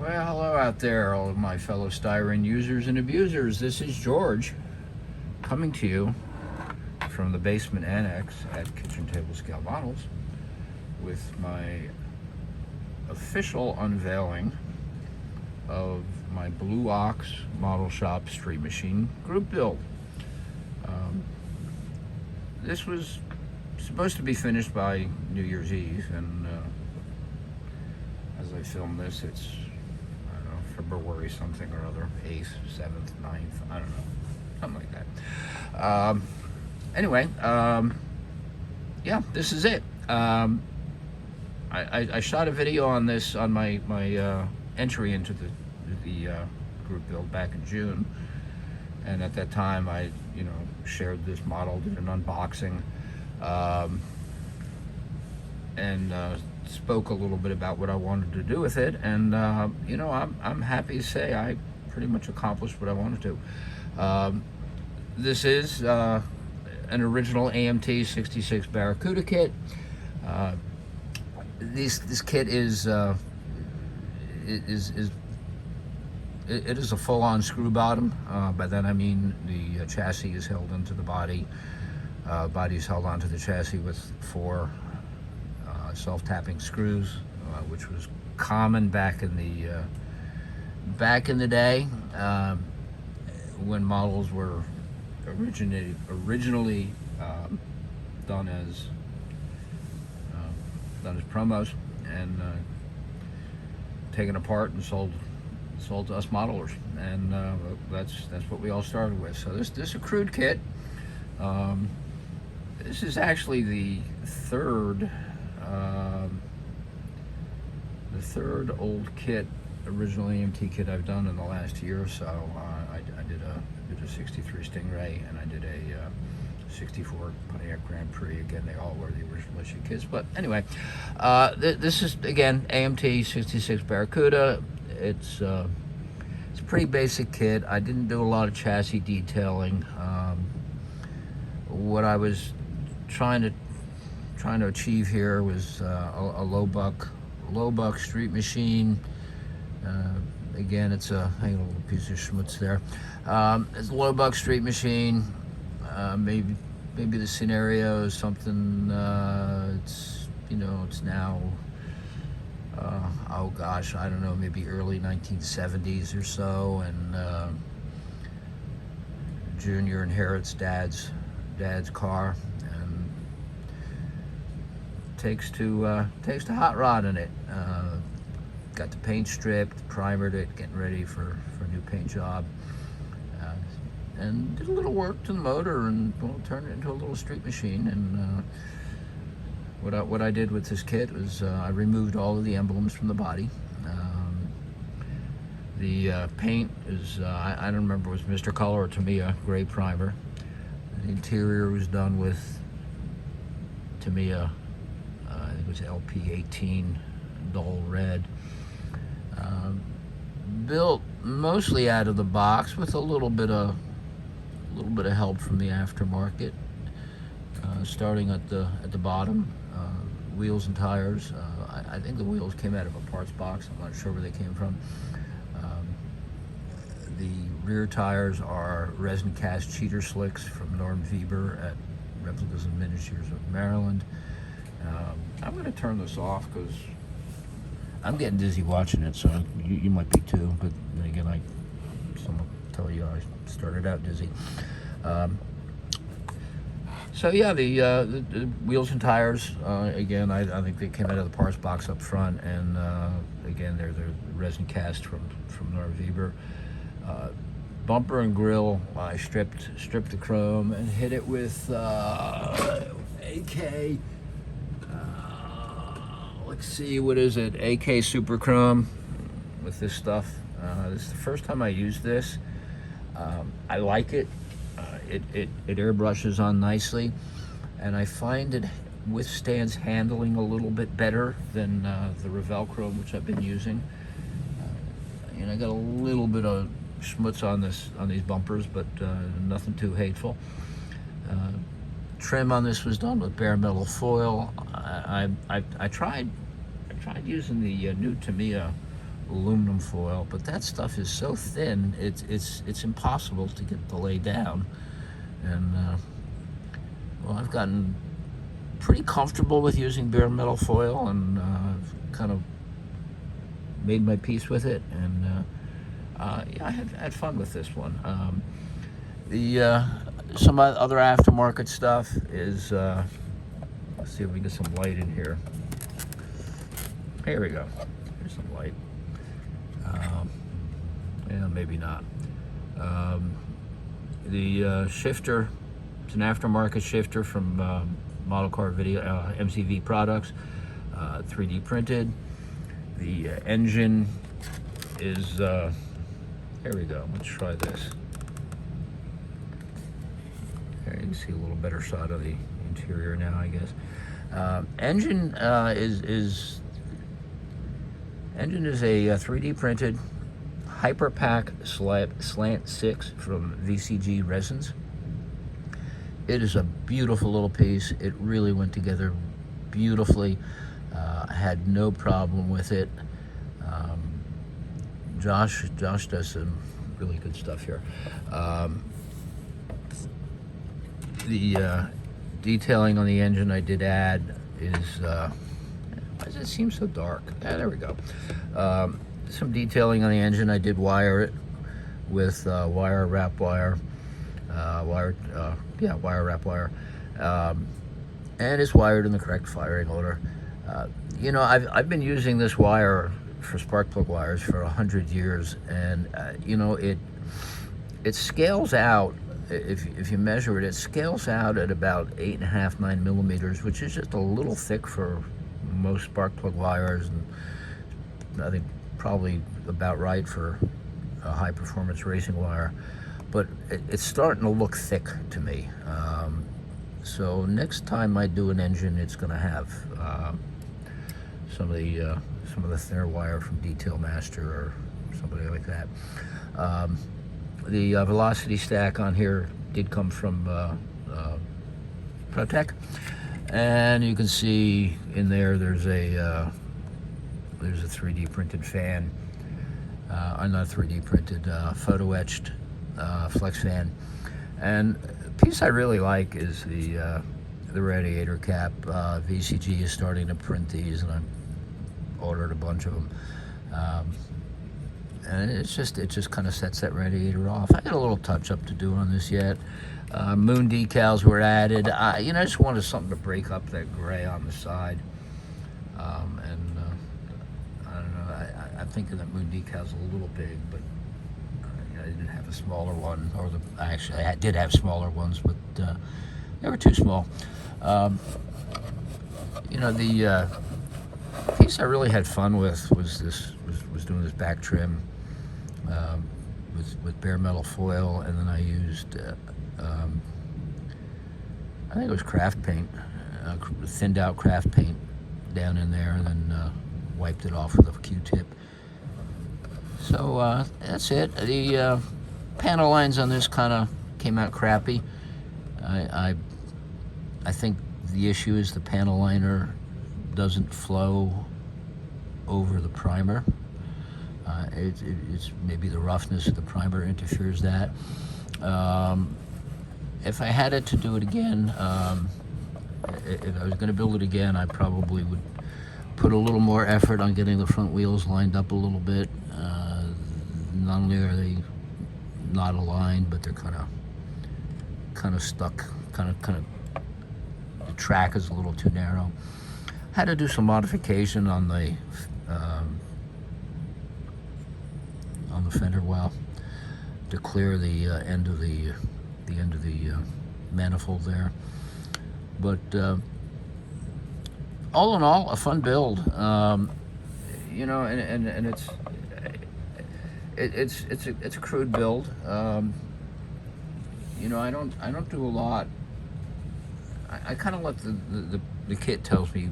Well, hello out there, all of my fellow styrene users and abusers. This is George coming to you from the basement annex at Kitchen Table Scale Models with my official unveiling of my Blue Ox Model Shop Street Machine group build. This was supposed to be finished by New Year's Eve, and as I film this, it's February something or other, 8th, 7th, 9th, I don't know, something like that. Anyway, yeah, this is it. I shot a video on this on my entry into the group build back in June, and at that time I shared this model, did an unboxing, and spoke a little bit about what I wanted to do with it, and I'm happy to say I pretty much accomplished what I wanted to. This is an original AMT 66 Barracuda kit. This kit is a full-on screw bottom. By that I mean the chassis is held into the body. Body is held onto the chassis with 4 self-tapping screws, which was common back in the day when models were originally done as promos and taken apart and sold to us modelers, and that's what we all started with. So this is a crude kit. This is actually the third old kit, original AMT kit I've done in the last year or so. I did a 63 Stingray, and I did a 64 Pontiac Grand Prix. Again, they all were the original issue kits. But anyway, this is, again, AMT 66 Barracuda. It's a pretty basic kit. I didn't do a lot of chassis detailing. What I was trying to achieve here was a low buck street machine. Again, it's a little piece of schmutz there. It's a low buck street machine. Maybe the scenario is something. It's now. Oh gosh, I don't know. Maybe early 1970s or so, and Junior inherits dad's car and takes to hot rod in it. Got the paint stripped, primered it, getting ready for a new paint job, and did a little work to the motor, and turned it into a little street machine. And what I did with this kit was I removed all of the emblems from the body. The paint is I don't remember if it was Mr. Color or Tamiya gray primer. The interior was done with Tamiya, I think it was LP18 dull red. Built mostly out of the box with a little bit of help from the aftermarket. Starting at the bottom, wheels and tires. I think the wheels came out of a parts box. I'm not sure where they came from. The rear tires are resin cast cheater slicks from Norm Weber at Replicas and Miniatures of Maryland. I'm going to turn this off because I'm getting dizzy watching it, so you might be too. But then again, someone tell you I started out dizzy. So yeah, the wheels and tires, again, I think they came out of the parts box up front, and again, they're resin cast from Norm Weber. Bumper and grill, I stripped the chrome and hit it with AK. Let's see, what is it? AK Super Chrome with this stuff. This is the first time I used this. I like it. It airbrushes on nicely, and I find it withstands handling a little bit better than the Revell Chrome, which I've been using. And I got a little bit of schmutz on these bumpers, but nothing too hateful. Trim on this was done with bare metal foil. I tried using the new Tamiya aluminum foil, but that stuff is so thin, it's impossible to get to lay down. And well, I've gotten pretty comfortable with using bare metal foil, and kind of made my peace with it. And yeah, I had fun with this one. The some other aftermarket stuff is, let's see if we can get some light in here. Here we go. Here's some light. Yeah, maybe not. The shifter, it's an aftermarket shifter from Model Car Video, MCV Products, 3D printed. The engine is, here we go, let's try this. There you can see a little better shot of the interior now, I guess. Engine is a 3D printed Hyperpack Slant 6 from VCG Resins. It is a beautiful little piece. It really went together beautifully. I had no problem with it. Josh does some really good stuff here. The detailing on the engine I did add is, why does it seem so dark? Yeah, there we go. Some detailing on the engine. I did wire it with wire wrap wire, wire wrap wire, and it's wired in the correct firing order. You know, I've been using this wire for spark plug wires for 100 years, and you know, it scales out. If you measure it, it scales out at about 8.5, 9 millimeters, which is just a little thick for most spark plug wires, and I think probably about right for a high performance racing wire. But it's starting to look thick to me. So next time I do an engine, it's going to have some of the thinner wire from Detail Master or somebody like that. The velocity stack on here did come from Protec, and you can see in there there's a 3D printed fan, not 3D printed, photo etched flex fan. And the piece I really like is the radiator cap. VCG is starting to print these, and I've ordered a bunch of them. And it just kind of sets that radiator off. I got a little touch up to do on this yet. Moon decals were added. You know, I just wanted something to break up that gray on the side. And I don't know. I'm thinking that moon decal's a little big, but I didn't have a smaller one. Actually, I did have smaller ones, but they were too small. You know, the piece I really had fun with was doing this back trim with bare metal foil, and then I used I think it was craft paint, thinned out craft paint down in there, and then wiped it off with a Q-tip. So that's it. The panel lines on this kind of came out crappy. I think the issue is the panel liner doesn't flow over the primer. It's maybe the roughness of the primer interferes that. If I had it to do it again, if I was going to build it again, I probably would put a little more effort on getting the front wheels lined up a little bit. Not only are they not aligned, but they're kind of stuck. Kind of the track is a little too narrow. Had to do some modification on the fender well to clear the end of the manifold there. But all in all, a fun build. You know, and it's a crude build. You know, I don't do a lot. I kind of let the kit tells me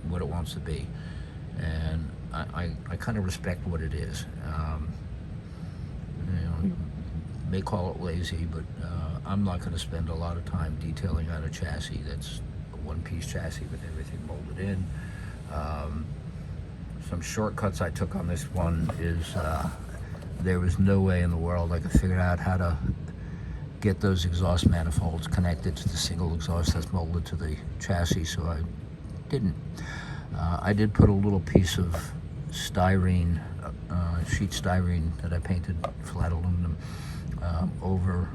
what it wants to be, and I kind of respect what it is. You know, you may call it lazy, but I'm not going to spend a lot of time detailing out a chassis that's a one-piece chassis with everything molded in. some shortcuts I took on this one is there was no way in the world I could figure out how to get those exhaust manifolds connected to the single exhaust that's molded to the chassis, so I didn't. I did put a little piece of styrene, sheet styrene that I painted flat aluminum over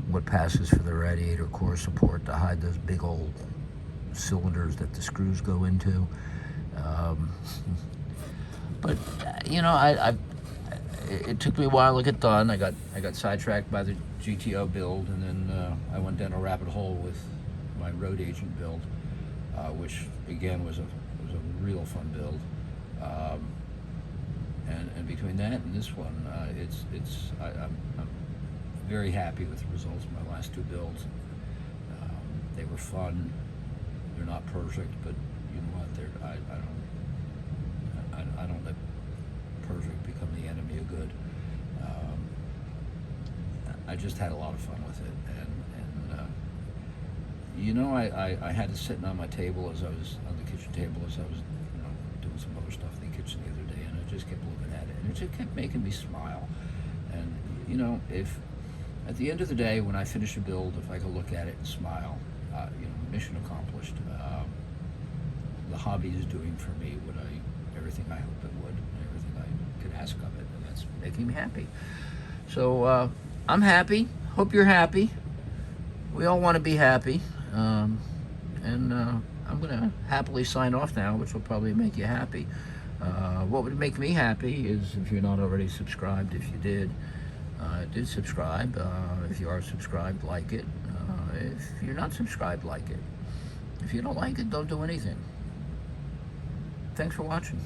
what passes for the radiator core support to hide those big old cylinders that the screws go into. But you know, it took me a while to get done. I got sidetracked by the GTO build, and then I went down a rabbit hole with my road agent build, which again was a real fun build. And between that and this one, I'm very happy with the results of my last two builds. They were fun. They're not perfect, but you know what? I don't let perfect become the enemy of good. I just had a lot of fun with it, and you know, I had it sitting on my table as I was on the kitchen table as I was, you know, doing some other stuff in the kitchen the other day, and I just kept looking at it, and it just kept making me smile. And you know, if at the end of the day, when I finish a build, if I could look at it and smile, you know, mission accomplished. The hobby is doing for me everything I hope it would, and everything I could ask of it, and that's making me happy. So I'm happy. Hope you're happy. We all want to be happy, and I'm going to happily sign off now, which will probably make you happy. What would make me happy is if you're not already subscribed. If you did subscribe. If you are subscribed, like it. If you're not subscribed, like it. If you don't like it, don't do anything. Thanks for watching.